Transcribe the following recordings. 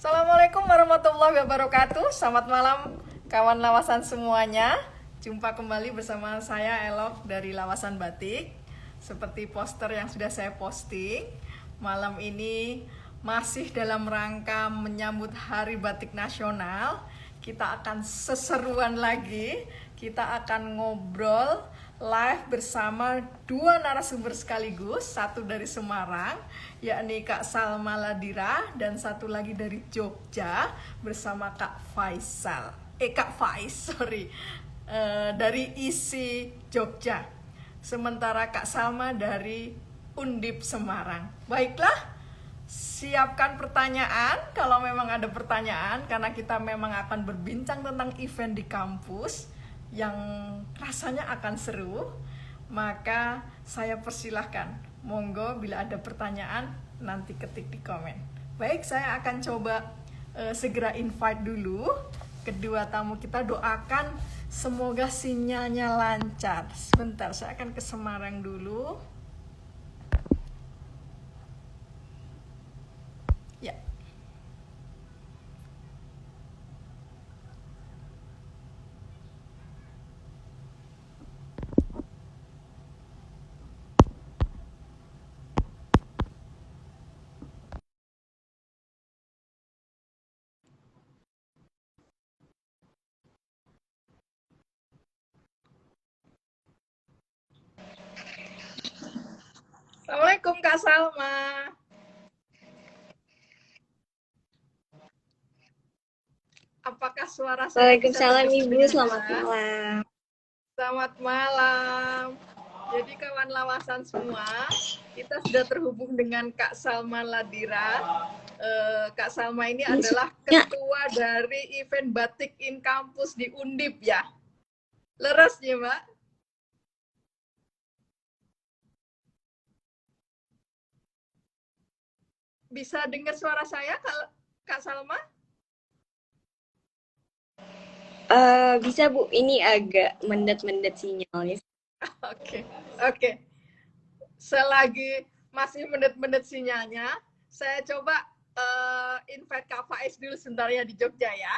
Assalamualaikum warahmatullahi wabarakatuh. Selamat malam kawan lawasan semuanya. Jumpa kembali bersama saya Elok dari Lawasan Batik. Seperti poster yang sudah saya posting, malam ini masih dalam rangka menyambut Hari Batik Nasional. Kita akan seseruan lagi. Kita akan ngobrol live bersama dua narasumber sekaligus, satu dari Semarang yakni Kak Salma Ladira dan satu lagi dari Jogja bersama Kak Faisal. Kak Faiz, sorry. Dari ISI Jogja. Sementara Kak Salma dari Undip Semarang. Baiklah, siapkan pertanyaan kalau memang ada pertanyaan, karena kita memang akan berbincang tentang event di kampus yang rasanya akan seru. Maka saya persilahkan, monggo bila ada pertanyaan nanti ketik di komen. Baik, saya akan coba segera invite dulu kedua tamu kita. Doakan semoga sinyalnya lancar. Sebentar, saya akan ke Semarang dulu. Ya. Assalamualaikum Kak Salma. Apakah suara saya bisa Waalaikumsalam terdengar Ibu, dengan selamat jelas? malam. Selamat malam. Jadi kawan lawasan semua, kita sudah terhubung dengan Kak Salma Ladira. Kak Salma ini adalah ketua dari event Batik in Kampus di Undip ya. Leres ya Mbak? Bisa dengar suara saya Kak Salma? Bisa Bu, ini agak mendet-mendet sinyalnya. Oke. Selagi masih mendet-mendet sinyalnya, saya coba invite Kak Faiz dulu sebentar ya di Jogja ya.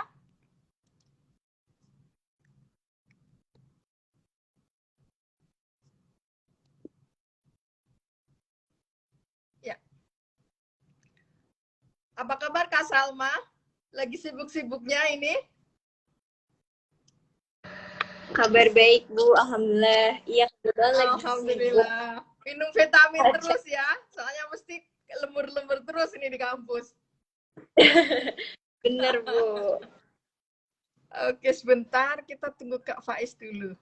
Ya. Apa kabar Kak Salma? Lagi sibuk-sibuknya ini? Kabar baik Bu, Alhamdulillah. Iya, kebetulan lagi sibuk. Alhamdulillah. Minum vitamin terus ya, soalnya mesti lembur-lembur terus ini di kampus. Bener Bu. Oke, sebentar kita tunggu Kak Faiz dulu.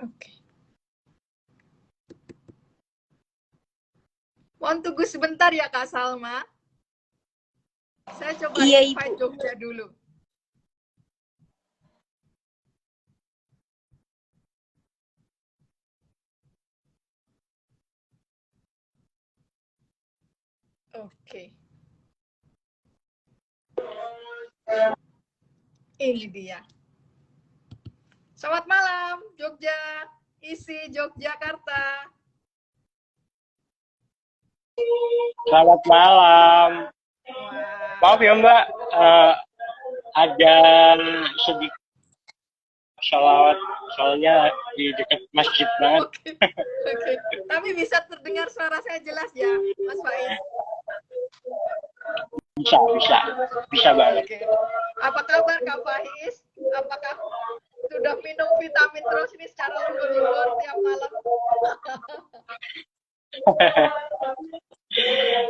Oke. Mohon tunggu sebentar ya Kak Salma. Saya coba invite Jogja dulu. Oke. Ini dia. Selamat malam, Jogja. ISI Yogyakarta. Selamat malam. Maaf ya Mbak, ada sedikit sholawat, soalnya di dekat masjid banget. Oke. Tapi bisa terdengar suara saya jelas ya, Mas Faiz? Bisa banget. Oke. Apa kabar Kak Faiz? Apakah sudah minum vitamin terus ini secara lembur-lembur tiap malam?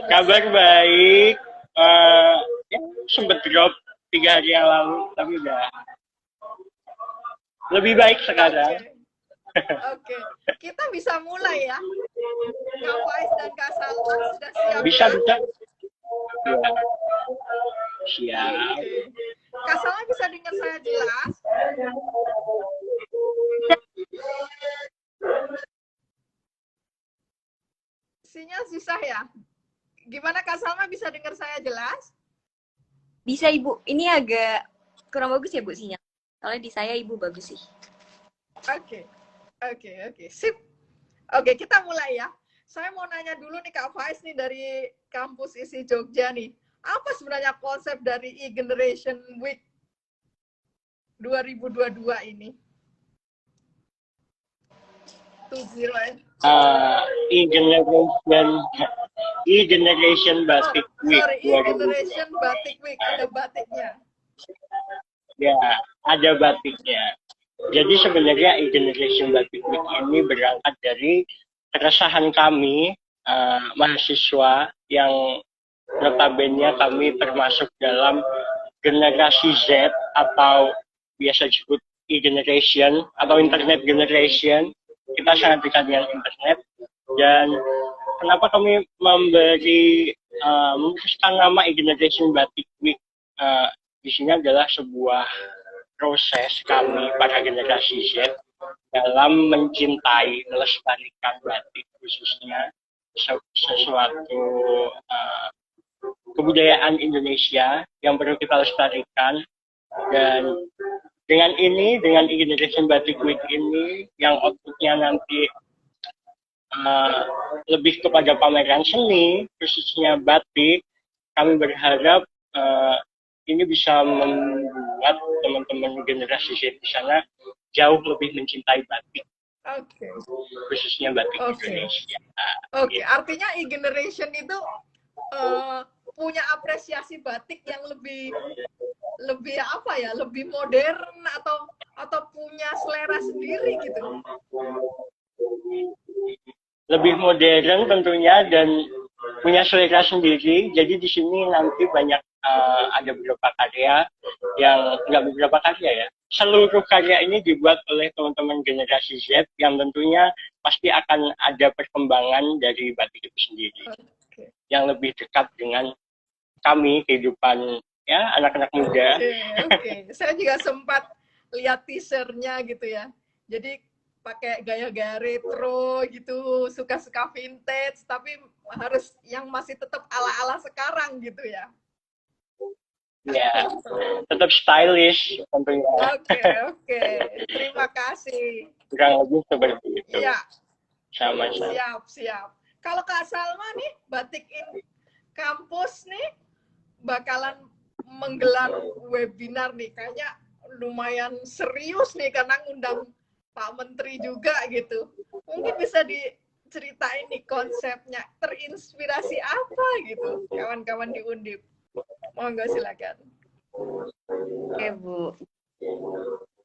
Kabar baik, sempet drop 3 hari yang lalu, tapi udah lebih baik sekarang. Oke. Kita bisa mulai ya. Kak Faiz dan Kak Salma sudah siap? Bisa. Ya. Siap. Kak Salma bisa dengar saya jelas? sinyal susah ya. Gimana Kak Salma, bisa dengar saya jelas? Bisa Ibu. Ini agak kurang bagus ya Bu sinyal. Soalnya di saya Ibu bagus sih. Oke, oke, sip. Oke, kita mulai ya. Saya mau nanya dulu nih Kak Faiz nih dari kampus ISI Jogja nih. Apa sebenarnya konsep dari e-Generation Week 2022 ini? E-Generation Batik Week Sorry, 2022. e-Generation Batik Week, ada batiknya. Ya, ada batiknya. Jadi sebenarnya e-Generation Batik Week ini berangkat dari keresahan kami, mahasiswa yang notabene kami termasuk dalam generasi Z atau biasa disebut e-generation atau internet generation. Kita sangat dekat dengan internet, dan kenapa kami memutuskan nama e-Generation Batik Week di sini adalah sebuah proses kami para generasi Z dalam mencintai, melestarikan batik, khususnya sesuatu kebudayaan Indonesia yang perlu kita lestarikan. Dan dengan e-Generation Batik Week ini, yang outputnya nanti lebih kepada pameran seni, khususnya batik, kami berharap ini bisa membuat teman-teman generasi Z di sana jauh lebih mencintai batik. Oke. Khususnya batik Indonesia. Oke, artinya e-generation itu punya apresiasi batik yang lebih apa ya, lebih modern atau punya selera sendiri gitu. Lebih modern tentunya dan punya selera sendiri. Jadi di sini nanti banyak ada beberapa karya yang nggak beberapa karya ya. Seluruh karya ini dibuat oleh teman-teman generasi Z yang tentunya pasti akan ada perkembangan dari batik itu sendiri. Yang lebih dekat dengan kami, kehidupan ya anak-anak muda. Oke. Saya juga sempat lihat teasernya gitu ya. Jadi pakai gaya-gaya retro gitu, suka-suka vintage, tapi harus yang masih tetap ala-ala sekarang gitu ya. Ya, tetap stylish tentunya. Oke. Terima kasih. Kurang lebih seperti itu. Iya. Sama-sama. Siap. Kalau Kak Salma nih, Batik in kampus nih bakalan menggelar webinar nih, kayaknya lumayan serius nih karena ngundang Pak Menteri juga gitu. Mungkin bisa diceritain nih konsepnya, terinspirasi apa gitu kawan-kawan di Undip. Monggo silakan. Oke Bu.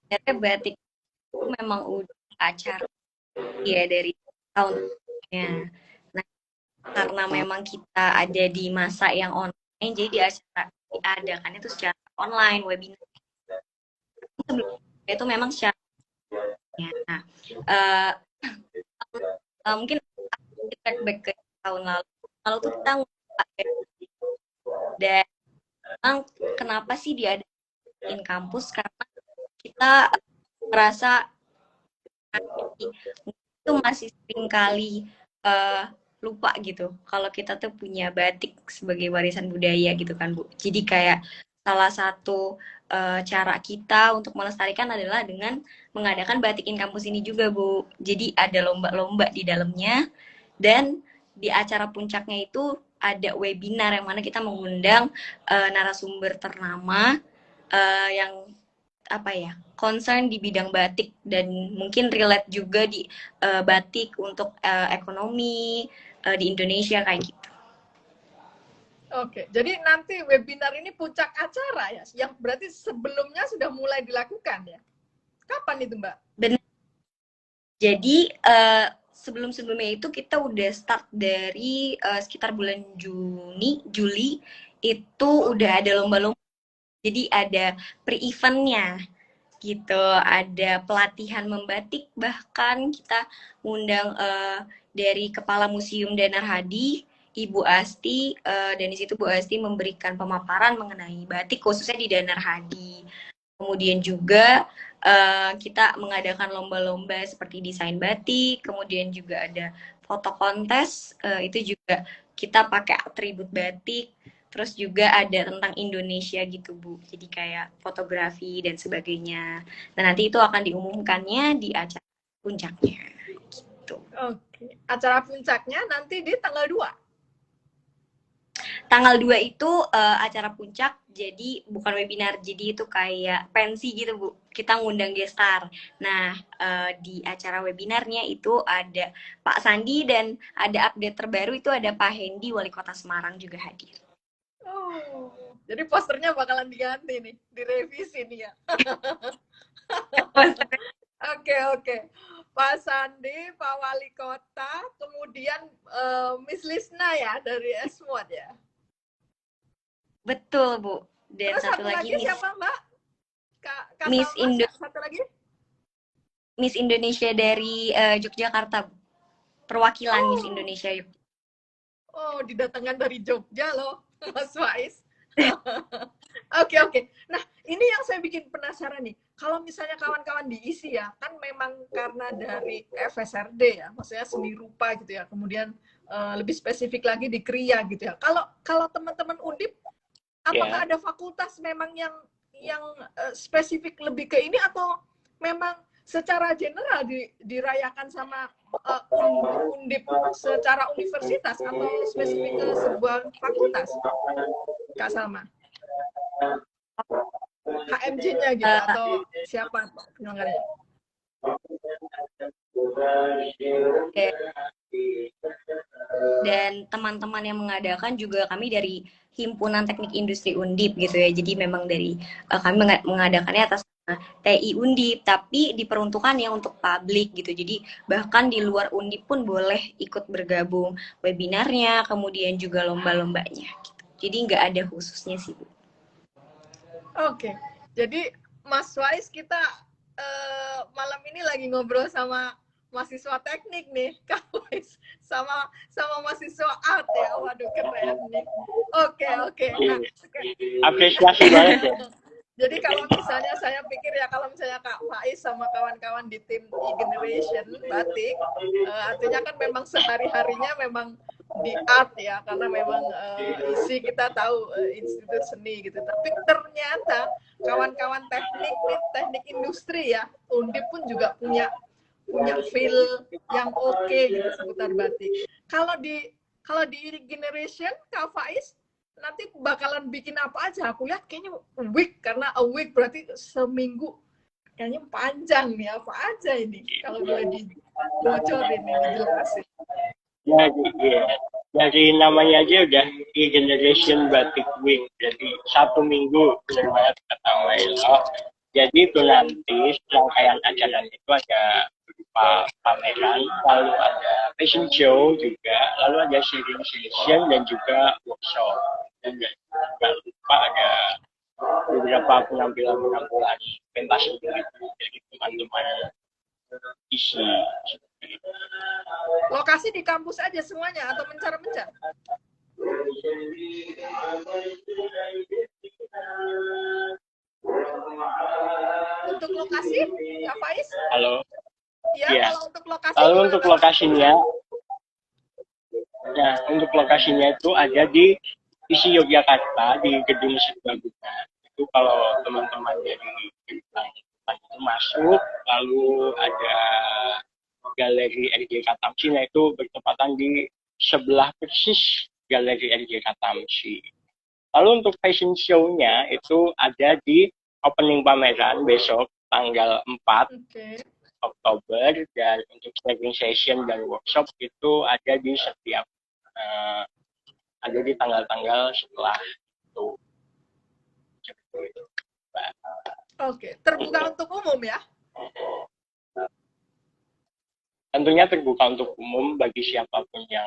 Ternyata batik itu memang udah acara ya dari tahunnya. Nah, karena memang kita ada di masa yang online, jadi acara diadakan itu secara online, webinar. Sebelumnya itu memang secara nah, mungkin kita back ke tahun lalu tuh kita dan memang kenapa sih diadain kampus, karena kita merasa itu masih sering kali lupa gitu kalau kita tuh punya batik sebagai warisan budaya gitu kan Bu. Jadi kayak salah satu cara kita untuk melestarikan adalah dengan mengadakan Batik in Kampus ini juga Bu. Jadi ada lomba-lomba di dalamnya, dan di acara puncaknya itu ada webinar yang mana kita mengundang narasumber ternama yang concern di bidang batik dan mungkin relate juga di batik untuk ekonomi di Indonesia kayak gitu. Oke, jadi nanti webinar ini puncak acara ya, yang berarti sebelumnya sudah mulai dilakukan ya? Kapan itu Mbak? Benar. Jadi sebelumnya itu kita udah start dari sekitar bulan Juli itu udah ada lomba-lomba. Jadi ada pre-eventnya gitu, ada pelatihan membatik, bahkan kita undang dari Kepala Museum Danar Hadi, Ibu Asti, dan di situ Bu Asti memberikan pemaparan mengenai batik khususnya di Danar Hadi. Kemudian juga kita mengadakan lomba-lomba seperti desain batik, kemudian juga ada foto kontes, itu juga kita pakai atribut batik. Terus juga ada tentang Indonesia gitu, Bu. Jadi kayak fotografi dan sebagainya. Nah, nanti itu akan diumumkannya di acara puncaknya. Gitu. Oke. Acara puncaknya nanti di tanggal 2. Tanggal 2 itu acara puncak, jadi bukan webinar, jadi itu kayak pensi gitu, Bu. Kita ngundang gestar. Nah, di acara webinarnya itu ada Pak Sandi dan ada update terbaru itu ada Pak Hendi, Wali Kota Semarang juga hadir. Oh, jadi posternya bakalan diganti nih, direvisi nih ya. Oke, oke. Pak Sandi, Pak Wali Kota, kemudian Miss Lisna ya dari Esmod ya. Betul, Bu. Dan Terus satu lagi siapa, Mbak? Kak Miss Salma, satu lagi? Miss Indonesia dari Yogyakarta, Bu. Perwakilan Miss Indonesia Yogyakarta. Oh, didatangkan dari Jogja loh, Mas Faiz. Oke, oke. Nah, ini yang saya bikin penasaran nih. Kalau misalnya kawan-kawan diisi ya, kan memang karena dari FSRD ya, maksudnya seni rupa gitu ya. Kemudian lebih spesifik lagi di Kria gitu ya. Kalau teman-teman Undip, apakah ada fakultas memang yang spesifik lebih ke ini atau memang secara general dirayakan sama Undip secara universitas atau spesifik ke sebuah fakultas, Kak Salma? HMJ-nya gitu atau siapa penyelenggaranya? Oke. Dan teman-teman yang mengadakan juga kami dari Himpunan Teknik Industri Undip gitu ya. Jadi memang dari kami mengadakannya atas TI Undip, tapi diperuntukannya untuk publik gitu. Jadi bahkan di luar Undip pun boleh ikut bergabung webinarnya, kemudian juga lomba-lombanya. Gitu. Jadi nggak ada khususnya sih, Bu. Oke, jadi Mas Wais, kita malam ini lagi ngobrol sama mahasiswa teknik nih, Kak Wais, sama mahasiswa art ya. Waduh, keren nih. Oke. Nah, apresiasi banget ya. Jadi kalau misalnya saya pikir ya, kalau misalnya Kak Faiz sama kawan-kawan di tim E-Generation Batik, artinya kan memang sehari-harinya memang di art ya, karena memang isi kita tahu institut seni gitu. Tapi ternyata kawan-kawan teknik industri ya, Undip pun juga punya feel yang oke gitu seputar batik. Kalau di E-Generation, Kak Faiz nanti bakalan bikin apa aja? Aku lihat kayaknya week, karena a week berarti seminggu, kayaknya panjang nih. Apa aja ini kalau boleh dibocorin nih, dijelasin? Ya, dari namanya aja udah E-Generation Batik Week, jadi 1 minggu benar banget kata Wailo. Jadi itu nanti rangkaian acaranya itu ada berupa pameran, lalu ada fashion show juga, lalu ada sharing session dan juga workshop. Dan jangan lupa ada beberapa penampilan pentas begitu dari teman-teman isi. Lokasi di kampus aja semuanya atau mencar-mencar? Untuk lokasi, Kak Faiz? Halo. Ya, Ya. kalau untuk lokasi. Lalu untuk lokasinya, nah untuk lokasinya itu ada di isi Yogyakarta di Gedung Serbaguna. Itu kalau teman-teman dari Jepang itu masuk, lalu ada Galeri RJK Tamsi, nah itu bertepatan di sebelah persis Galeri RJK Tamsi. Lalu untuk fashion show-nya itu ada di opening pameran besok tanggal 4 Oktober, dan untuk sharing session dan workshop itu ada di setiap ada di tanggal-tanggal setelah itu. Oke, terbuka untuk umum ya? Tentunya terbuka untuk umum bagi siapapun yang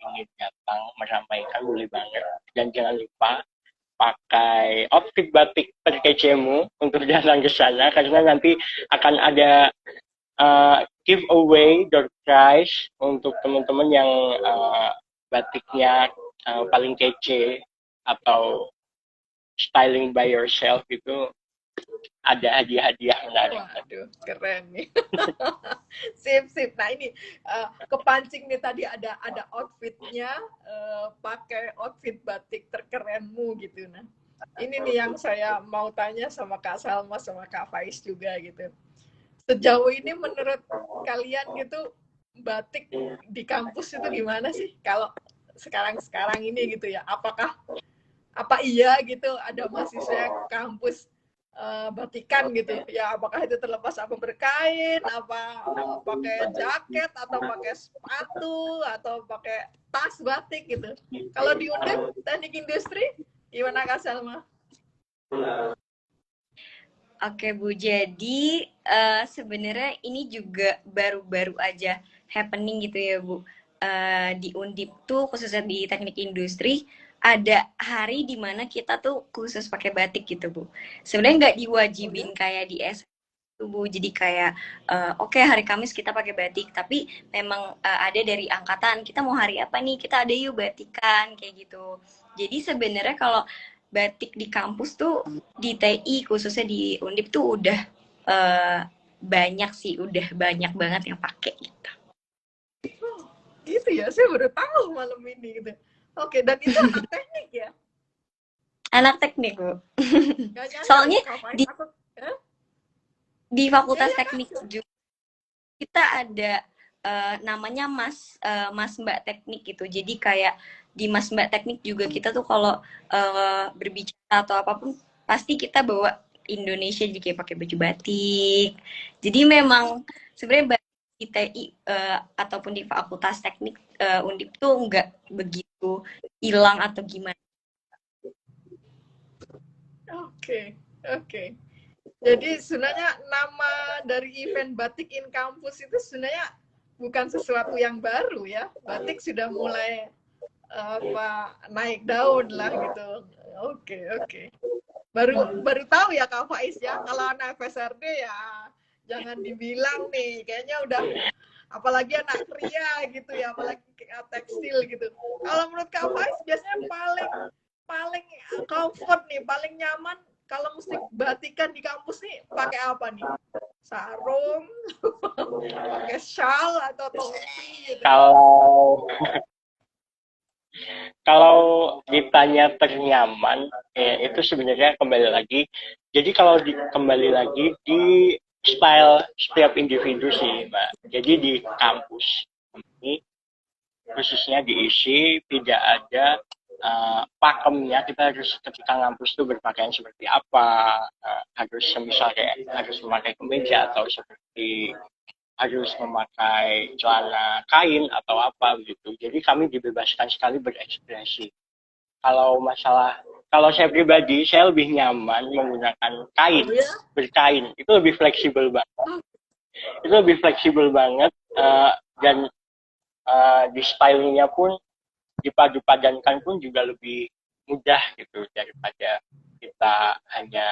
ingin datang meramaikan, boleh banget. Dan jangan lupa pakai outfit batik terkecemu untuk datang ke sana, karena nanti akan ada giveaway door prize untuk teman-teman yang batiknya paling kece atau styling by yourself itu ada hadiah-hadiah menarik. Waduh, keren nih. Sip, sip. Nah ini kepancing nih tadi ada outfitnya, pakai outfit batik terkerenmu gitu. Nah ini nih yang saya mau tanya sama Kak Salma sama Kak Faiz juga gitu. Sejauh ini menurut kalian gitu batik di kampus itu gimana sih? Kalau sekarang ini gitu ya, apa iya gitu ada mahasiswa kampus batikan gitu ya, apakah itu terlepas apa berkain, apa pakai jaket atau pakai sepatu atau pakai tas batik gitu. Kalau di Undip Teknik Industri gimana Kak Salma? Oke Bu, jadi sebenarnya ini juga baru-baru aja happening gitu ya Bu. Di Undip tuh khususnya di teknik industri ada hari dimana kita tuh khusus pakai batik gitu Bu. Sebenarnya nggak diwajibin kayak di tuh Bu. Jadi kayak oke, hari Kamis kita pakai batik, tapi memang ada dari angkatan kita mau hari apa nih, kita ada yuk batikan kayak gitu. Jadi sebenarnya kalau batik di kampus tuh di TI khususnya di Undip tuh udah banyak sih, udah banyak banget yang pakai gitu. Gitu ya, saya baru tahu malam ini gitu. Oke, dan itu anak teknik ya? Anak teknik Bu. Gak nyangka Soalnya di di Fakultas ya, Teknik juga kita ada namanya Mas Mbak Teknik gitu. Jadi kayak di Mas Mbak Teknik juga kita tuh kalau berbicara atau apapun pasti kita bawa Indonesia, jadi kayak pakai baju batik. Jadi memang sebenarnya batik di TI ataupun di Fakultas Teknik Undip tuh nggak begitu hilang atau gimana. Oke. Jadi sebenarnya nama dari event Batik in Campus itu sebenarnya bukan sesuatu yang baru ya. Batik sudah mulai naik daun lah gitu. Oke. Baru tahu ya Kak Faiz ya. Kalau anak FSRD ya jangan dibilang nih, kayaknya udah apalagi anak kria gitu ya, apalagi tekstil gitu. Kalau menurut Kak Faiz biasanya paling comfort nih, paling nyaman kalau mesti batikan di kampus nih pakai apa nih? Sarung, pakai shawl atau topi gitu. Kalau ditanya ternyaman, itu sebenarnya kembali lagi. Jadi kalau kembali lagi di style setiap individu sih, Mbak. Jadi di kampus ini khususnya diisi tidak ada pakemnya. Kita harus ketika ngampus itu berpakaian seperti apa, harus misalnya harus memakai kemeja atau seperti harus memakai celana kain atau apa begitu. Jadi kami dibebaskan sekali berekspresi. Kalau saya pribadi, saya lebih nyaman menggunakan kain, berkain. Itu lebih fleksibel banget. Dan di stylingnya pun dipadu-padankan pun juga lebih mudah gitu daripada kita hanya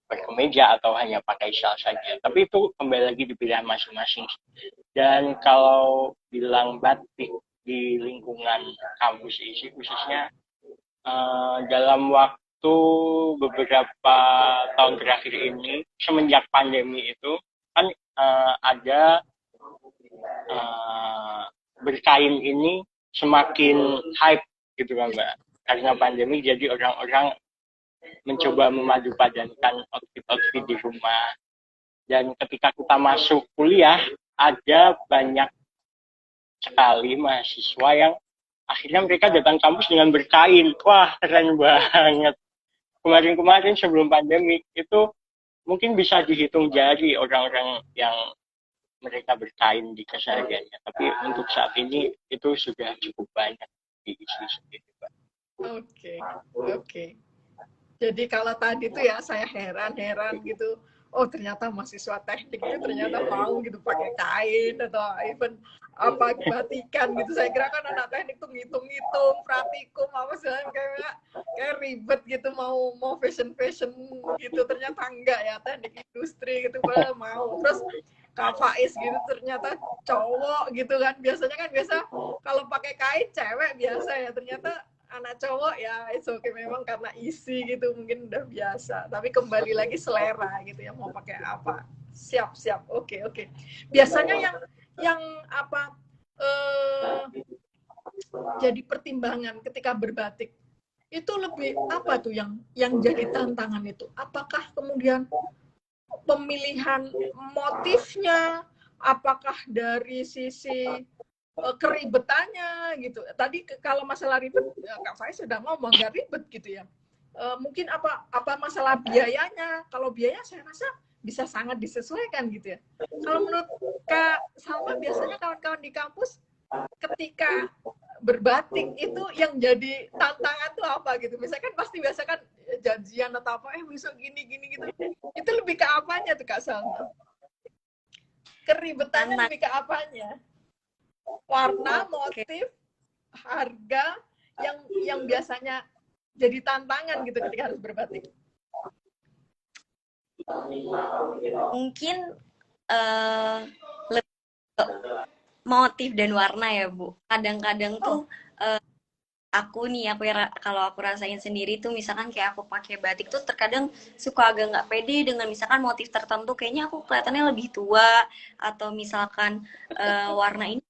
berkemeja atau hanya pakai shawl saja. Tapi itu kembali lagi di pilihan masing-masing. Dan kalau bilang batik di lingkungan kampus isi khususnya dalam waktu beberapa tahun terakhir ini semenjak pandemi itu kan ada berkain ini semakin hype gitu kan Mbak, karena pandemi jadi orang-orang mencoba memadu-padankan outfit di rumah. Dan ketika kita masuk kuliah ada banyak sekali mahasiswa yang akhirnya mereka datang kampus dengan berkain. Wah, keren banget. Kemarin-kemarin sebelum pandemi itu mungkin bisa dihitung jari orang-orang yang mereka berkain di kesehariannya. Tapi untuk saat ini itu sudah cukup banyak diisi sendiri, Pak. Oke. Jadi kalau tadi tuh ya saya heran gitu. Oh ternyata mahasiswa teknik itu ternyata mau gitu pakai kain atau even apa batikan gitu. Saya kira kan anak teknik tuh ngitung-ngitung praktikum apa sih kayak ribet gitu mau fashion gitu. Ternyata enggak ya, teknik industri gitu mau. Terus Kak Faiz gitu ternyata cowok gitu kan. Biasa kalau pakai kain cewek biasa ya. Ternyata anak cowok ya it's okay, memang karena isi gitu mungkin udah biasa, tapi kembali lagi selera gitu ya, mau pakai apa. Siap, oke. Biasanya yang apa jadi pertimbangan ketika berbatik itu lebih apa tuh yang jadi tantangan itu? Apakah kemudian pemilihan motifnya, apakah dari sisi keribetannya gitu? Tadi kalau masalah ribet, ya, Kak Faiz sudah ngomong nggak ribet gitu ya. Mungkin apa masalah biayanya? Kalau biaya saya rasa bisa sangat disesuaikan gitu ya. Kalau menurut Kak Salma, biasanya kawan-kawan di kampus ketika berbatik itu yang jadi tantangan tuh apa gitu? Misalkan pasti biasa kan janjian atau apa, besok gini gitu. Itu lebih ke apanya tuh Kak Salma? Keribetannya lebih ke apanya? Warna, motif, harga yang biasanya jadi tantangan gitu ketika harus berbatik. Mungkin lebih ke motif dan warna ya Bu. Kadang-kadang tuh aku kalau aku rasain sendiri tuh, misalkan kayak aku pakai batik tuh terkadang suka agak nggak pede dengan misalkan motif tertentu, kayaknya aku kelihatannya lebih tua, atau misalkan warna ini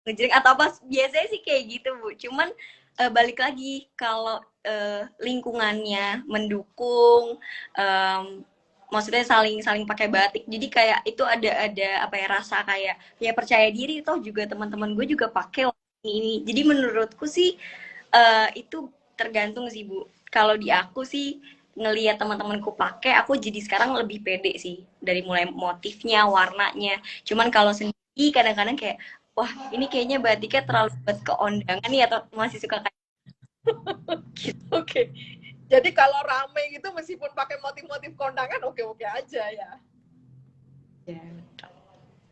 ngejreng atau apa, biasanya sih kayak gitu Bu. Cuman balik lagi kalau lingkungannya mendukung, maksudnya saling pakai batik, jadi kayak itu ada apa ya, rasa kayak ya percaya diri, toh juga teman-teman gue juga pakai ini. Jadi menurutku sih itu tergantung sih Bu. Kalau di aku sih ngelihat teman-temanku pakai, aku jadi sekarang lebih pede sih, dari mulai motifnya, warnanya. Cuman kalau sendiri kadang-kadang kayak, wah ini kayaknya batiknya terlalu buat keondangan nih, atau masih suka kayak Oke. Jadi kalau rame gitu meskipun pakai motif-motif kondangan oke-oke aja ya.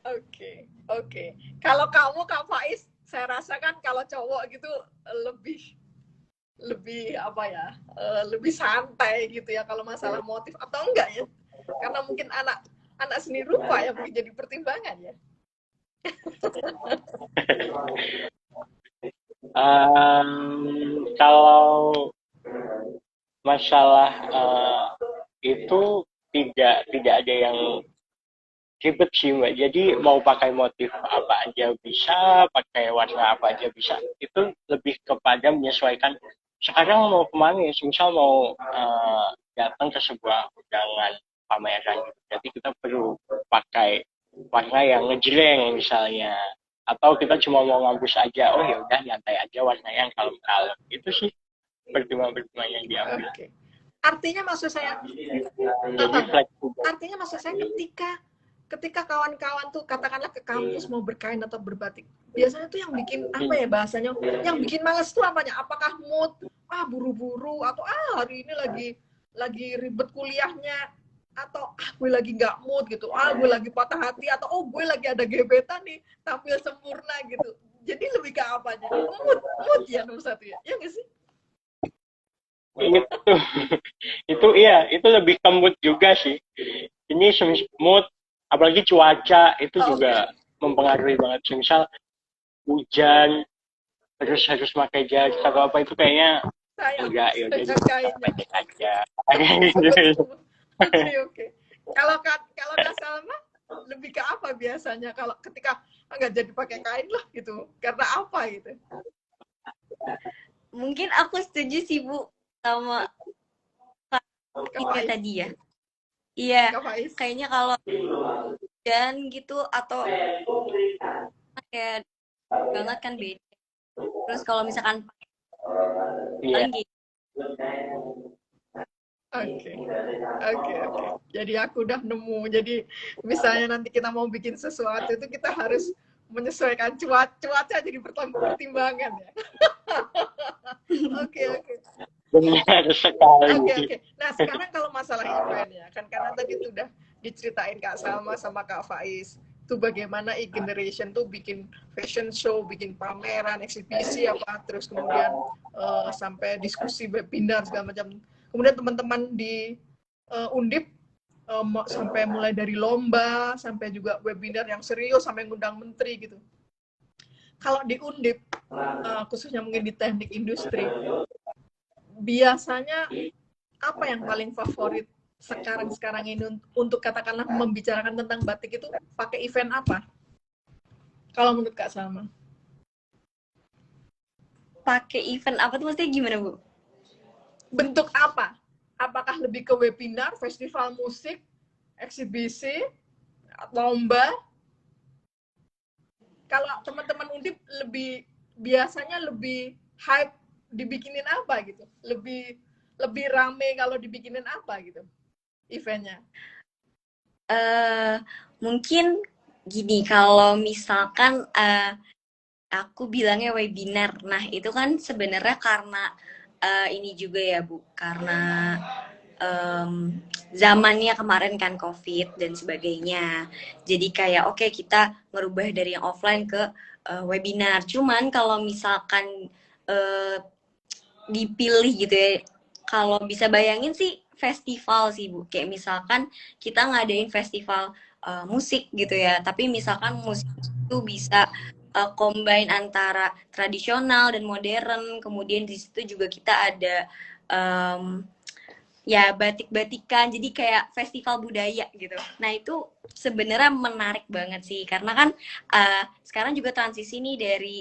Oke. Kalau kamu Kak Faiz, saya rasakan kalau cowok gitu lebih apa ya, lebih santai gitu ya kalau masalah motif, atau enggak ya? Karena mungkin anak seni rupa ya mungkin jadi pertimbangan ya. Kalau masalah itu tidak ada yang ribet sih Mbak. Jadi mau pakai motif apa aja bisa, pakai warna apa aja bisa. Itu lebih kepada menyesuaikan sekarang mau kemana ya. Misal mau datang ke sebuah undangan pameran gitu. Jadi kita perlu pakai warna yang ngejreng misalnya. Atau kita cuma mau ngabus aja, oh ya udah nyantai aja warna yang kalem-kalem. Itu sih pertimbangan-pertimbangan yang diambil. Oke. Artinya maksud saya ketika kawan-kawan tuh katakanlah ke kampus mau berkain atau berbatik, biasanya tuh yang bikin apa ya bahasanya, yang bikin males tuh apanya? Apakah mood, buru-buru, atau hari ini lagi ribet kuliahnya, atau gue lagi nggak mood gitu, gue lagi patah hati, atau gue lagi ada gebetan nih tampil sempurna gitu. Jadi lebih ke apanya? Mood ya nomor satu ya nggak sih? Itu iya, itu lebih ke mood juga sih. Ini mood, apalagi cuaca itu juga mempengaruhi banget. Misal hujan terus harus pakai jas atau apa, itu kayaknya enggak, ya udah pakai aja. Oke. Kalau Kak Salma lebih ke apa biasanya kalau ketika nggak jadi pakai kain lah gitu, karena apa gitu? Mungkin aku setuju sih Bu sama Kak tadi ya. Iya, kayaknya kalau dan gitu atau kayak banget kan beda. Terus kalau misalkan paling gitu. Oke. Jadi aku udah nemu. Jadi misalnya nanti kita mau bikin sesuatu itu kita harus menyesuaikan cuaca jadi pertimbangan ya. Oke. Benar sekali. Oke. Nah sekarang kalau masalah event ya, kan karena tadi sudah diceritain Kak Salma sama Kak Faiz tuh bagaimana e-generation tuh bikin fashion show, bikin pameran, eksibisi apa, terus kemudian sampai diskusi webinar segala macam. Kemudian teman-teman di Undip sampai mulai dari lomba sampai juga webinar yang serius sampai ngundang menteri gitu. Kalau di Undip khususnya mungkin di teknik industri, biasanya apa yang paling favorit sekarang ini untuk katakanlah membicarakan tentang batik itu pakai event apa? Kalau menurut Kak Salma? Pakai event apa tuh maksudnya gimana, Bu? Bentuk apa? Apakah lebih ke webinar, festival musik, eksibisi, lomba? Kalau teman-teman Undip biasanya lebih hype dibikinin apa gitu? Lebih rame kalau dibikinin apa gitu eventnya? Mungkin gini, kalau misalkan aku bilangnya webinar. Nah, itu kan sebenarnya karena ini juga ya, Bu, karena zamannya kemarin kan COVID dan sebagainya. Jadi kayak oke, kita ngerubah dari yang offline ke webinar. Cuman kalau misalkan dipilih gitu ya, kalau bisa bayangin sih festival sih, Bu. Kayak misalkan kita ngadain festival musik gitu ya, tapi misalkan musik itu bisa combine antara tradisional dan modern. Kemudian di situ juga kita ada ya batik-batikan, jadi kayak festival budaya gitu. Nah, itu sebenarnya menarik banget sih, karena kan sekarang juga transisi nih dari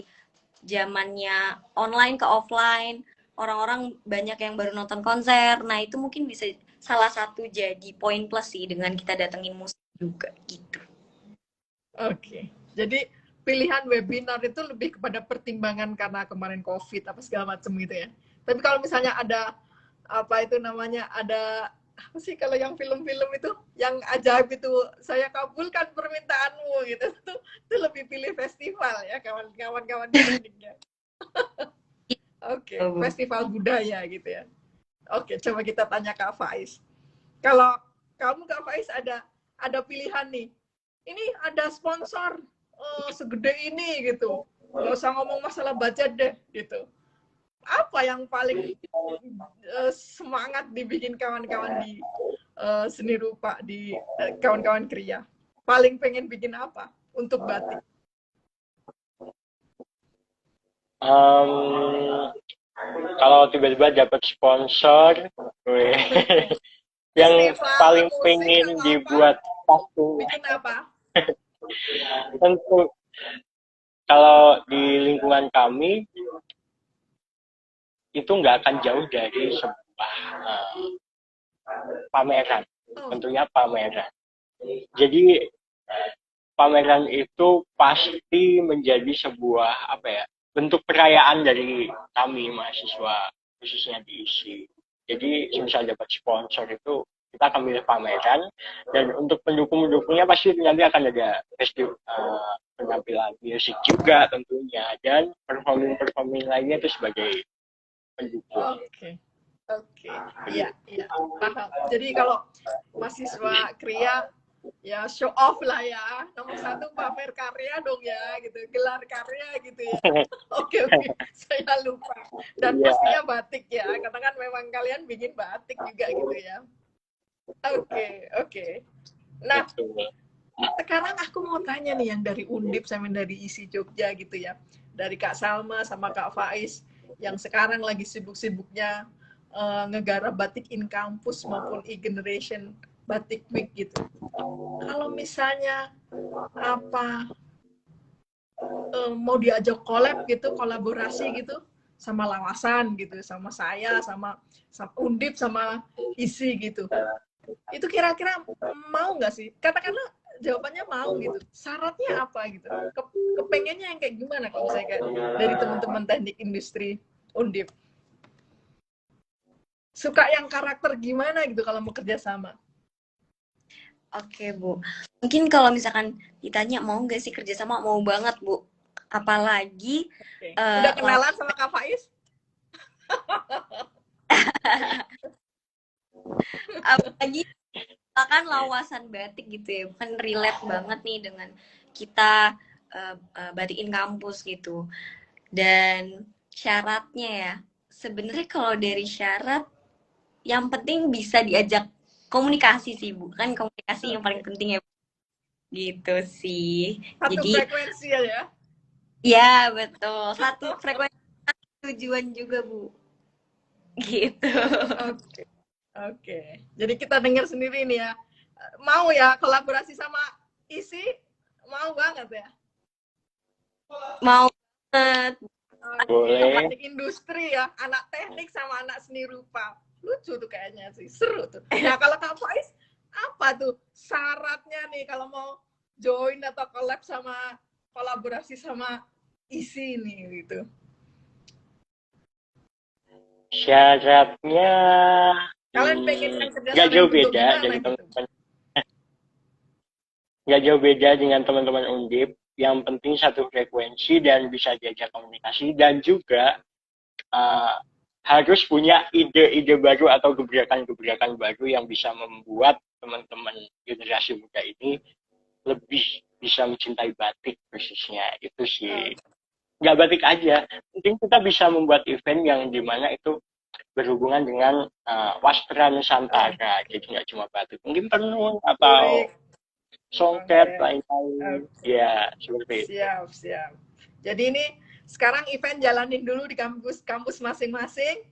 zamannya online ke offline, orang-orang banyak yang baru nonton konser. Nah, itu mungkin bisa salah satu jadi poin plus sih dengan kita datengin musik juga gitu. Oke. Jadi pilihan webinar itu lebih kepada pertimbangan karena kemarin COVID apa segala macam gitu ya. Tapi kalau misalnya ada apa itu namanya, ada apa sih kalau yang film-film itu yang ajaib itu, saya kabulkan permintaanmu gitu, itu lebih pilih festival ya kawan-kawan tekniknya. Oke, festival budaya gitu ya. Oke, coba kita tanya Kak Faiz. Kalau kamu Kak Faiz ada pilihan nih, ini ada sponsor segede ini gitu, nggak usah ngomong masalah budget deh gitu. Apa yang paling semangat dibikin kawan-kawan di seni rupa, di kawan-kawan kriya? Paling pengen bikin apa untuk batik? Kalau tiba-tiba dapat sponsor, yang paling pengen dibuat satu. Bikin apa? Tentu kalau di lingkungan kami itu nggak akan jauh dari sebuah pameran, tentunya pameran. Jadi pameran itu pasti menjadi sebuah apa ya, bentuk perayaan dari kami mahasiswa khususnya di ISI. Jadi misal dapat sponsor itu kita akan milih pameran, dan untuk pendukung-pendukungnya pasti nanti akan ada festival penampilan musik juga tentunya, dan performing lainnya itu sebagai pendukung. Oke, iya, paham. Jadi kalau mahasiswa kriya ya show off lah ya, nomor satu pamer karya dong ya, gitu, gelar karya gitu ya. Oke, saya lupa. Dan pastinya batik ya, karena kan memang kalian bikin batik juga gitu ya. Oke. Nah, sekarang aku mau tanya nih yang dari Undip sama dari ISI Jogja gitu ya, dari Kak Salma sama Kak Faiz yang sekarang lagi sibuk-sibuknya ngegarap batik in kampus maupun e-generation batik week gitu. Kalau misalnya mau diajak collab gitu, kolaborasi gitu sama Lawasan gitu, sama saya, sama Undip, sama ISI gitu, itu kira-kira mau nggak sih? Katakanlah jawabannya mau gitu. Syaratnya apa gitu? Kepengennya yang kayak gimana kalau misalnya kayak dari teman-teman teknik industri Undip? Suka yang karakter gimana gitu kalau mau kerja sama? Oke, Bu. Mungkin kalau misalkan ditanya mau nggak sih kerja sama, mau banget, Bu. Apalagi udah kenalan sama Kak Faiz? Apalagi kan Lawasan batik gitu ya, bukan relate banget nih dengan kita batikin kampus gitu. Dan syaratnya ya, sebenarnya kalau dari syarat yang penting bisa diajak komunikasi sih, Bu. Kan komunikasi yang paling penting ya, gitu sih. Satu jadi frekuensi ya. Ya, betul. Satu frekuensi tujuan juga, Bu. Gitu. Oke, oke. Jadi kita dengar sendiri nih ya. Mau ya kolaborasi sama isi, mau banget ya. Mau banget. Oke, Boleh. teknik industri ya, anak teknik sama anak seni rupa. Lucu tuh kayaknya sih, seru tuh. Nah, kalau Kak Faiz, apa tuh syaratnya nih kalau mau join atau collab sama kolaborasi sama isi nih gitu. Syaratnya Kalian pengen yang nggak kerjasama yang jauh bentuk beda gimana dari gitu? teman-teman, nggak jauh beda dengan teman-teman Undip. Yang penting satu frekuensi dan bisa diajak komunikasi, dan juga uh, harus punya ide-ide baru atau gebrakan-gebrakan baru yang bisa membuat teman-teman generasi muda ini lebih bisa mencintai batik khususnya. Itu sih, nggak batik aja, penting kita bisa membuat event yang dimana itu berhubungan dengan wastra Nusantara, jadi nggak cuma batik, mungkin tenun Lurik. atau songket Oke. lain-lain Oke. ya, seperti itu. Siap, siap. Jadi ini sekarang event jalanin dulu di kampus masing-masing.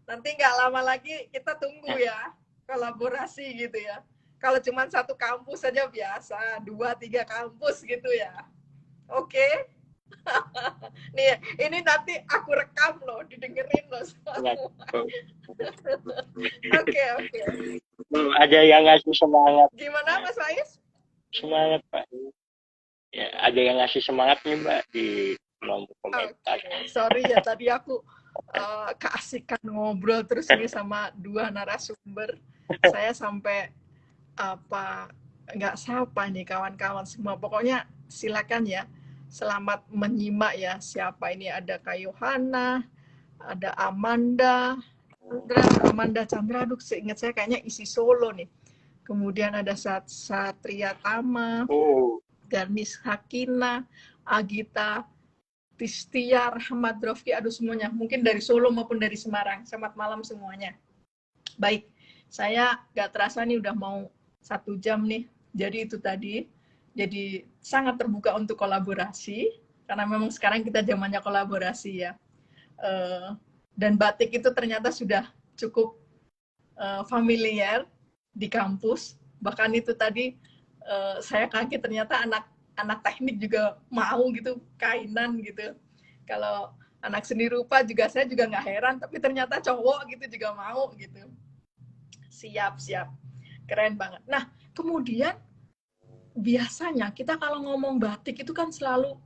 Nanti nggak lama lagi kita tunggu ya kolaborasi gitu ya. Kalau cuma satu kampus saja biasa, 2-3 kampus gitu ya. Oke. Nih, ini nanti aku rekam loh, didengerin loh Ya, semua. Oke, oke. ada yang ngasih semangat. Gimana Mas Faiz? Semangat Pak, ya ada yang ngasih semangat nih Mbak di kolom komentar. Oke, sorry ya tadi aku keasikan ngobrol terus nih sama dua narasumber. Saya sampai apa nggak sapa nih kawan-kawan semua. Pokoknya silakan ya. Selamat menyimak ya. Siapa ini, ada Kayuhana, ada Amanda Chandra. Aduh, seingat saya kayaknya isi Solo nih. Kemudian ada Satria Tama, Oh, dan Miss Hakina, Agita Tistia, Rahmat Rofki, aduh semuanya. Mungkin dari Solo maupun dari Semarang. Selamat malam semuanya. Baik, saya gak terasa nih udah mau 1 jam nih. Jadi itu tadi. Jadi sangat terbuka untuk kolaborasi. Karena memang sekarang kita zamannya kolaborasi ya. Dan batik itu ternyata sudah cukup familiar di kampus. Bahkan itu tadi saya kaget ternyata anak teknik juga mau gitu, kainan gitu. Kalau anak seni rupa juga saya juga nggak heran, tapi ternyata cowok gitu juga mau gitu. Siap, siap. Keren banget. Nah, kemudian biasanya kita kalau ngomong batik itu kan selalu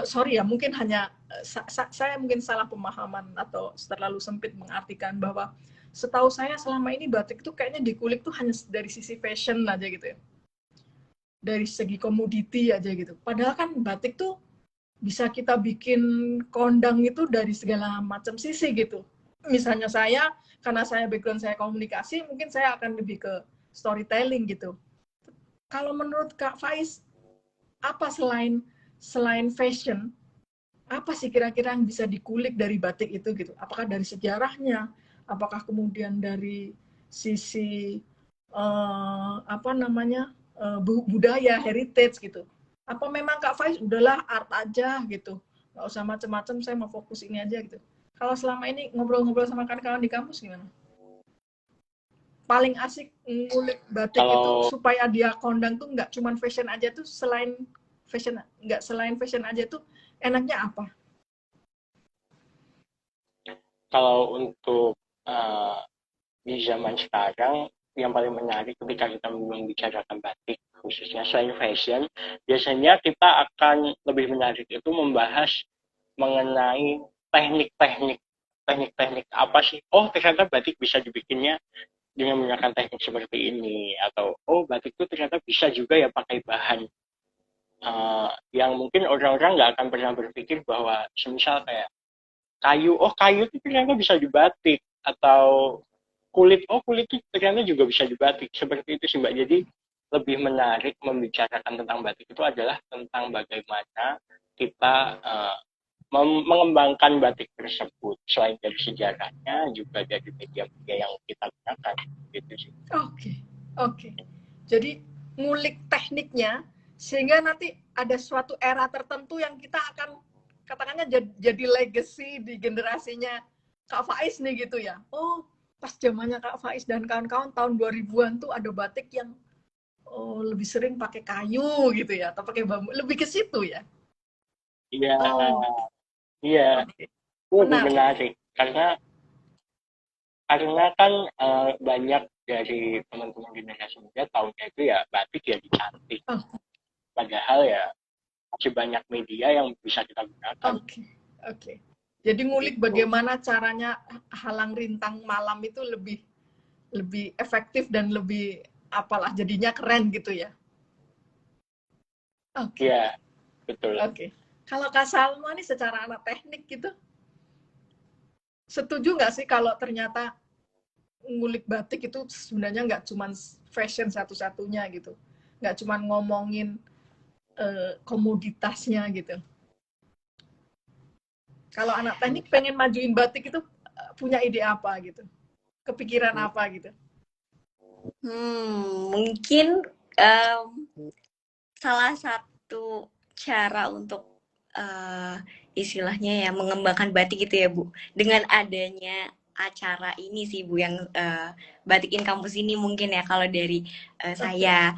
sorry ya, mungkin hanya saya mungkin salah pemahaman atau terlalu sempit mengartikan bahwa setahu saya selama ini batik itu kayaknya dikulik tuh hanya dari sisi fashion aja gitu ya. Dari segi komoditi aja gitu. Padahal kan batik tuh bisa kita bikin kondang itu dari segala macam sisi gitu. Misalnya saya, karena saya background saya komunikasi, mungkin saya akan lebih ke storytelling gitu. Kalau menurut Kak Faiz, apa selain fashion, apa sih kira-kira yang bisa dikulik dari batik itu gitu? Apakah dari sejarahnya? Apakah kemudian dari sisi apa namanya budaya heritage gitu? Apa memang Kak Faiz udahlah art aja gitu, nggak usah macam-macam, saya mau fokus ini aja gitu? Kalau selama ini ngobrol-ngobrol sama kawan-kawan di kampus gimana? Paling asik ngulik batik itu kalau supaya dia kondang tuh nggak cuman fashion aja tuh, selain fashion aja tuh enaknya apa? kalau untuk uh, di zaman sekarang yang paling menarik ketika kita membicarakan batik khususnya selain fashion, biasanya kita akan lebih menarik itu membahas mengenai teknik-teknik, teknik-teknik apa sih, oh ternyata batik bisa dibikinnya dengan menggunakan teknik seperti ini, atau oh batik itu ternyata bisa juga ya pakai bahan yang mungkin orang-orang nggak akan pernah berpikir bahwa semisal kayak kayu, oh kayu itu ternyata bisa dibatik, atau kulit, oh kulit itu ternyata juga bisa dibatik, seperti itu sih Mbak. Jadi lebih menarik membicarakan tentang batik itu adalah tentang bagaimana kita mengembangkan batik tersebut, selain dari sejarahnya juga dari media-media yang kita gunakan, gitu sih. Oke, oke. Jadi ngulik tekniknya sehingga nanti ada suatu era tertentu yang kita akan katakannya jadi legacy di generasinya Kak Faiz nih gitu ya. Oh, pas zamannya Kak Faiz dan kawan-kawan tahun 2000-an tuh ada batik yang lebih sering pakai kayu gitu ya, atau pakai bambu, lebih ke situ ya. Iya, Oh, iya, oke. itu lebih Menarik. menarik karena kan banyak dari teman-teman generasi muda tahunya itu ya batik ya cantik. Oh, Padahal ya masih banyak media yang bisa kita gunakan. oke, oke. Jadi ngulik Gitu. bagaimana caranya halang rintang malam itu lebih lebih efektif dan lebih apalah jadinya keren gitu ya. Oke, Iya, betul. oke. Kalau Kak Salma nih secara anak teknik gitu, setuju nggak sih kalau ternyata ngulik batik itu sebenarnya nggak cuma fashion satu-satunya gitu, nggak cuma ngomongin komoditasnya gitu. Kalau anak teknik pengen majuin batik itu punya ide apa gitu, kepikiran apa gitu? Mungkin em, salah satu cara untuk istilahnya ya mengembangkan batik gitu ya Bu, dengan adanya acara ini sih Bu yang Batikin Kampus ini mungkin ya kalau dari Oke, saya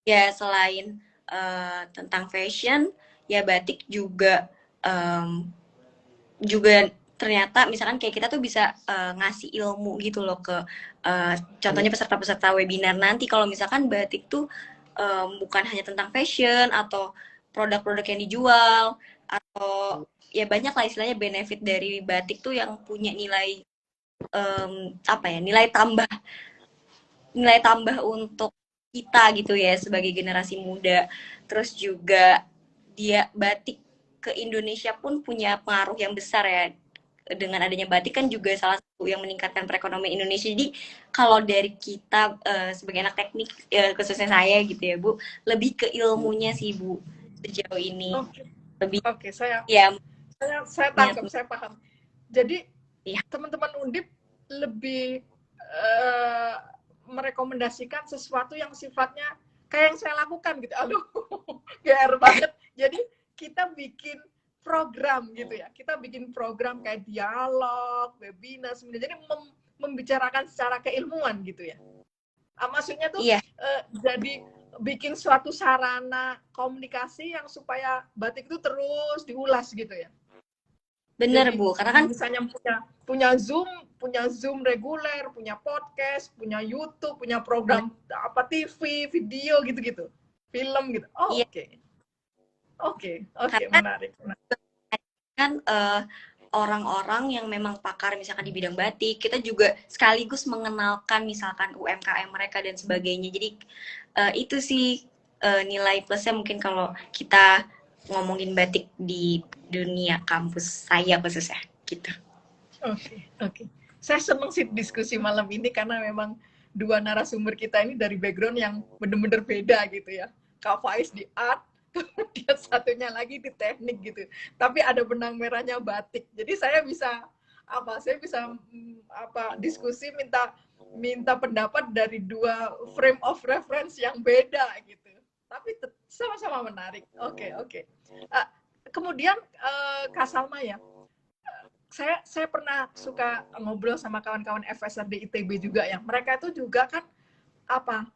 ya selain tentang fashion ya batik juga juga ternyata misalkan kayak kita tuh bisa ngasih ilmu gitu loh ke contohnya peserta-peserta webinar nanti kalau misalkan batik tuh bukan hanya tentang fashion atau produk-produk yang dijual atau ya banyak lah istilahnya benefit dari batik tuh yang punya nilai apa ya nilai tambah untuk kita gitu ya sebagai generasi muda. Terus juga dia batik ke Indonesia pun punya pengaruh yang besar ya. Dengan adanya batik kan juga salah satu yang meningkatkan perekonomian Indonesia. Jadi kalau dari kita sebagai anak teknik khususnya saya gitu ya Bu, lebih ke ilmunya sih Bu sejauh ini. oke, Lebih oke. ya Saya minat tangkap, saya paham. Jadi ya. teman-teman Undip lebih merekomendasikan sesuatu yang sifatnya kayak yang saya lakukan gitu. Aduh, GR banget. Jadi kita bikin program gitu ya. Kita bikin program kayak dialog, webinar, sebenarnya. Jadi membicarakan secara keilmuan gitu ya. Maksudnya tuh Iya, jadi bikin suatu sarana komunikasi yang supaya batik itu terus diulas gitu ya. bener Jadi Bu. Karena kan misalnya punya Zoom reguler, punya podcast, punya YouTube, punya program apa TV, video gitu-gitu, film gitu. Oh, iya oke, oke, oke, karena menarik. kan orang-orang yang memang pakar misalkan di bidang batik, kita juga sekaligus mengenalkan misalkan UMKM mereka dan sebagainya. Jadi itu sih nilai plusnya mungkin kalau kita ngomongin batik di dunia kampus saya khususnya gitu. Oke, oke. Saya senang sih diskusi malam ini karena memang dua narasumber kita ini dari background yang benar-benar beda gitu ya. Kak Faiz di art, kemudian satunya lagi di teknik gitu. Tapi ada benang merahnya batik. Jadi saya bisa saya bisa diskusi minta pendapat dari dua frame of reference yang beda gitu. Tapi sama-sama menarik. Oke, oke. Kemudian Kak Salma ya, saya pernah suka ngobrol sama kawan-kawan FSR di ITB juga ya. Mereka itu juga kan apa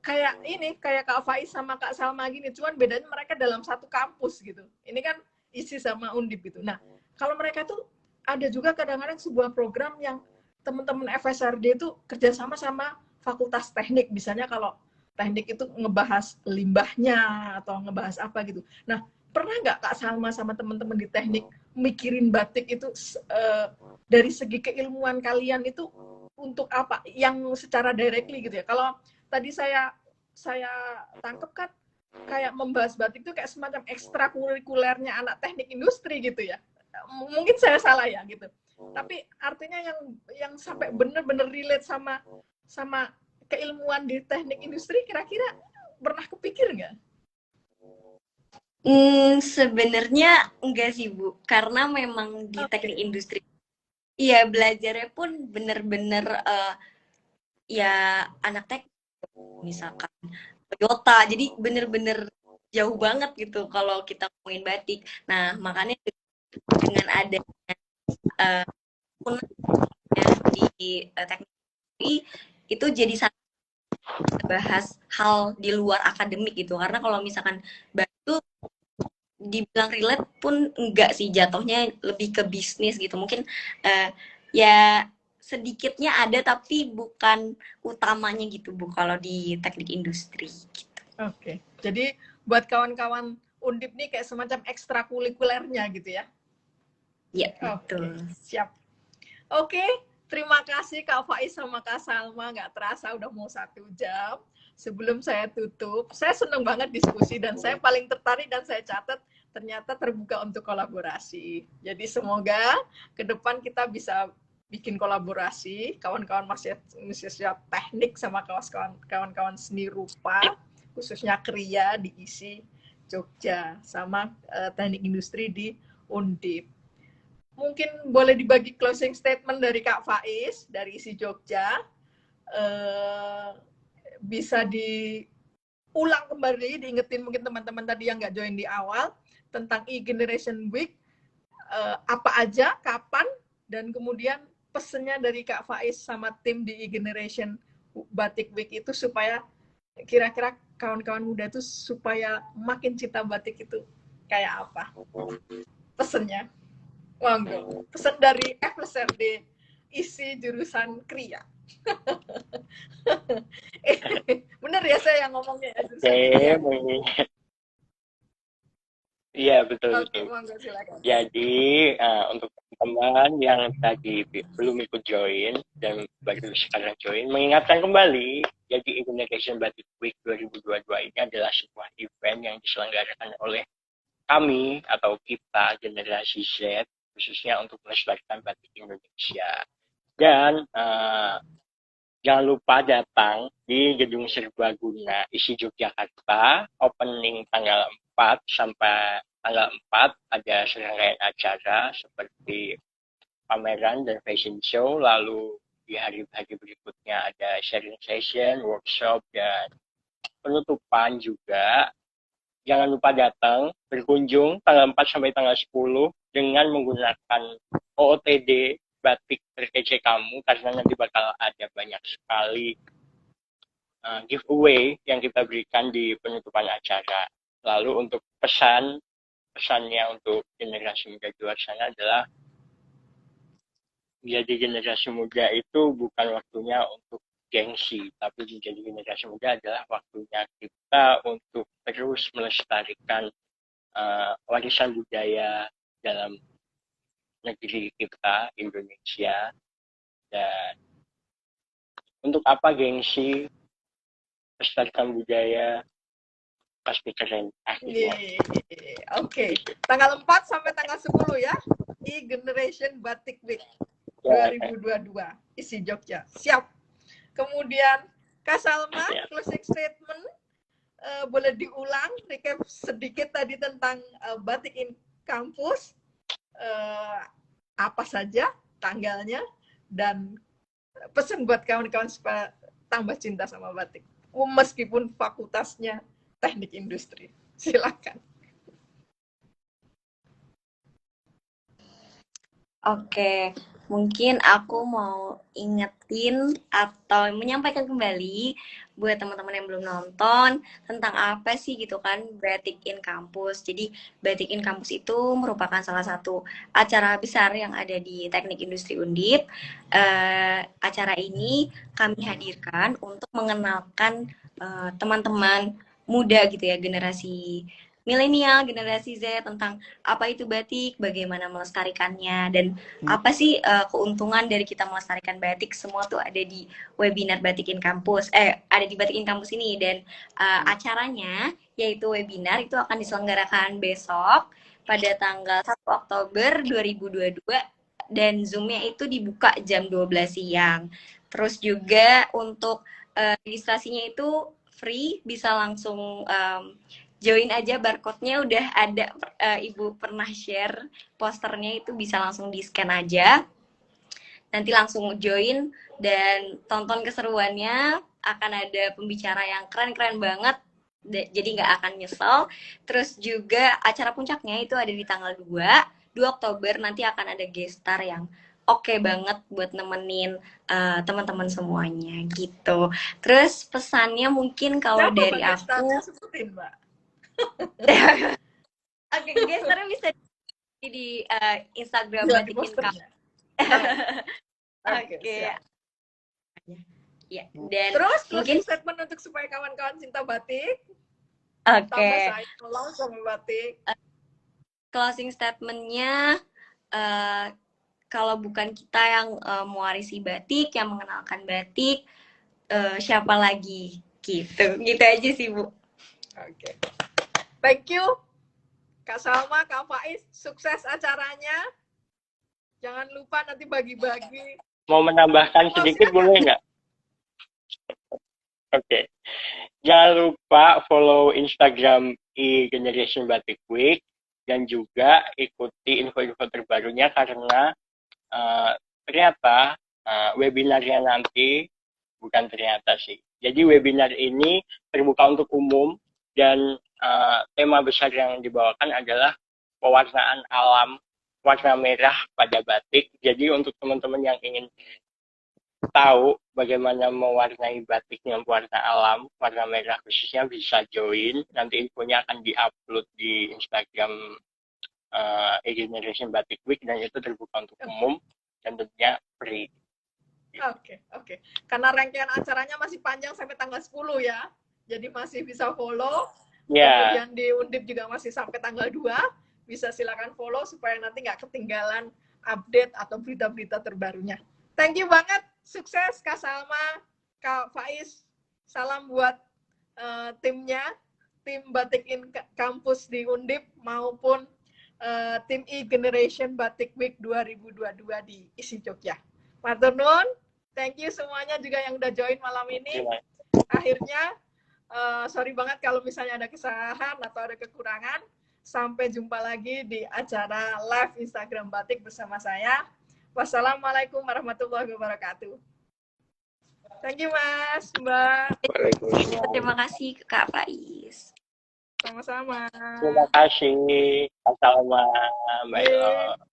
kayak Kak Faiz sama Kak Salma gini, cuman bedanya mereka dalam satu kampus gitu. Ini kan isi sama Undip gitu. Nah, kalau mereka tuh ada juga kadang-kadang sebuah program yang teman-teman FSRD itu kerjasama sama fakultas teknik. Misalnya kalau teknik itu ngebahas limbahnya atau ngebahas apa gitu. Nah, pernah nggak Kak Salma sama teman-teman di teknik mikirin batik itu dari segi keilmuan kalian itu untuk apa? Yang secara directly gitu ya. Kalau tadi saya tangkap kan kayak membahas batik itu kayak semacam ekstrakurikulernya anak teknik industri gitu ya. Mungkin saya salah ya gitu. Tapi artinya yang sampai benar-benar relate sama keilmuan di teknik industri kira-kira pernah kepikir nggak? Sebenarnya enggak sih Bu, karena memang di Oke, teknik industri iya belajarnya pun bener-bener ya anak teknik misalkan Toyota jadi bener-bener jauh banget gitu kalau kita ngomongin batik. Nah, makanya dengan adanya di teknik itu jadi satu bahas hal di luar akademik gitu. Karena kalau misalkan batik dibilang relate pun enggak sih, jatuhnya lebih ke bisnis gitu. Mungkin ya sedikitnya ada tapi bukan utamanya gitu Bu kalau di teknik industri gitu. Oke. Jadi buat kawan-kawan Undip nih kayak semacam ekstrakurikulernya gitu ya. Iya, Oke, betul. siap. Oke, terima kasih Kak Faiz sama Kak Salma. Nggak terasa udah mau 1 jam. Sebelum saya tutup, saya senang banget diskusi dan saya paling tertarik dan saya catat ternyata terbuka untuk kolaborasi. Jadi semoga ke depan kita bisa bikin kolaborasi, kawan-kawan mahasiswa teknik sama kawan-kawan seni rupa, khususnya Kriya di ISI Jogja, sama teknik industri di Undip. Mungkin boleh dibagi closing statement dari Kak Faiz dari ISI Jogja, bisa diulang kembali, diingetin mungkin teman-teman tadi yang nggak join di awal tentang e-generation week, apa aja, kapan, dan kemudian pesennya dari Kak Faiz sama tim di e-generation batik week itu supaya kira-kira kawan-kawan muda itu supaya makin cinta batik itu kayak apa pesennya. Monggo, pesan dari FSRD isi jurusan Kriya. Bener ya saya yang ngomongnya ya, jurusan Kriya. Iya, betul. Oke, monggo silakan. Jadi untuk teman-teman yang tadi belum ikut join dan baru sekarang join, mengingatkan kembali, jadi Indonesian Batik Week 2022 ini adalah sebuah event yang diselenggarakan oleh kami atau kita generasi Z, khususnya untuk melestarikan batik Indonesia. Dan jangan lupa datang di Gedung Serbaguna ISI Yogyakarta, opening tanggal 4 sampai tanggal 4 ada serangkaian acara seperti pameran dan fashion show, lalu di hari-hari berikutnya ada sharing session, workshop, dan penutupan juga. Jangan lupa datang, berkunjung tanggal 4 sampai tanggal 10 dengan menggunakan OOTD batik terkece kamu, karena nanti bakal ada banyak sekali giveaway yang kita berikan di penutupan acara. Lalu untuk pesannya untuk generasi muda di luar sana adalah menjadi generasi muda itu bukan waktunya untuk gengsi, tapi menjadi generasi muda adalah waktunya kita untuk terus melestarikan warisan budaya dalam negeri kita, Indonesia. Dan untuk apa gengsi, melestarikan budaya, pasti keren akhirnya. Oke, tanggal 4 sampai tanggal 10 ya, e-generation Batik Week 2022 ISI Jogja. Siap. Kemudian Kak Salma, closing statement, boleh diulang, recap sedikit tadi tentang batik in kampus, apa saja tanggalnya, dan pesan buat kawan-kawan supaya tambah cinta sama batik, meskipun fakultasnya teknik industri. Silakan. Oke, mungkin aku mau ingetin atau menyampaikan kembali buat teman-teman yang belum nonton tentang apa sih gitu kan Batik in Kampus. Jadi Batik in Kampus itu merupakan salah satu acara besar yang ada di Teknik Industri Undip. Acara ini kami hadirkan untuk mengenalkan teman-teman muda gitu ya, generasi milenial, generasi Z, tentang apa itu batik, bagaimana melestarikannya, dan apa sih keuntungan dari kita melestarikan batik. Semua tuh ada di webinar Batikin Kampus, ada di Batikin Kampus ini. Dan acaranya, yaitu webinar, itu akan diselenggarakan besok pada tanggal 1 Oktober 2022, dan Zoom-nya itu dibuka jam 12 siang. Terus juga untuk registrasinya itu free, bisa langsung join aja, barcode-nya udah ada, Ibu pernah share posternya, itu bisa langsung di-scan aja. Nanti langsung join dan tonton keseruannya, akan ada pembicara yang keren-keren banget jadi nggak akan nyesel. Terus juga acara puncaknya itu ada di tanggal 2 Oktober, nanti akan ada guest star yang oke banget buat nemenin teman-teman semuanya gitu. Terus pesannya mungkin kalau Siapa dari Mbak gestarnya? aku, Sebutin Mbak. oke, guest starnya bisa di Instagram Ya, di Batikin Cup. posternya. Oke, Oke, siap. ya. Dan Terus mungkin closing statement untuk supaya kawan-kawan cinta batik, oke, tambah saya tolong sama batik. closing statementnya kalau bukan kita yang mewarisi batik, yang mengenalkan batik, siapa lagi? Gitu aja sih Bu. Oke. Thank you Kak Salma, Kak Faiz, sukses acaranya. Jangan lupa nanti bagi-bagi. Mau menambahkan sedikit boleh nggak? Oke. Jangan lupa follow Instagram e-Generation Batik Week dan juga ikuti info-info terbarunya karena ternyata webinarnya nanti bukan ternyata sih. Jadi webinar ini terbuka untuk umum dan tema besar yang dibawakan adalah pewarnaan alam warna merah pada batik. Jadi untuk teman-teman yang ingin tahu bagaimana mewarnai batik dengan warna alam, warna merah khususnya bisa join. Nanti infonya akan diupload di Instagram e-Generation Batik Week dan itu terbuka untuk umum dan tentunya free. Oke. Karena rangkaian acaranya masih panjang sampai tanggal 10 ya. Jadi masih bisa follow. Ya. Kemudian di Undip juga masih sampai tanggal 2. Bisa silakan follow supaya nanti nggak ketinggalan update atau berita-berita terbarunya. Thank you banget. Sukses Kak Salma, Kak Faiz. Salam buat timnya, tim Batik in Kampus di Undip maupun tim e-Generation Batik Week 2022 di Isi Jogja. Matur nuwun. Thank you semuanya juga yang udah join malam ini. Akhirnya, sorry banget kalau misalnya ada kesalahan atau ada kekurangan. Sampai jumpa lagi di acara live Instagram Batik bersama saya. Wassalamualaikum warahmatullahi wabarakatuh. Thank you Mas, Mbak. Terima kasih Kak Faiz. Sama-sama. Terima kasih. Assalamualaikum. Mbak Elo.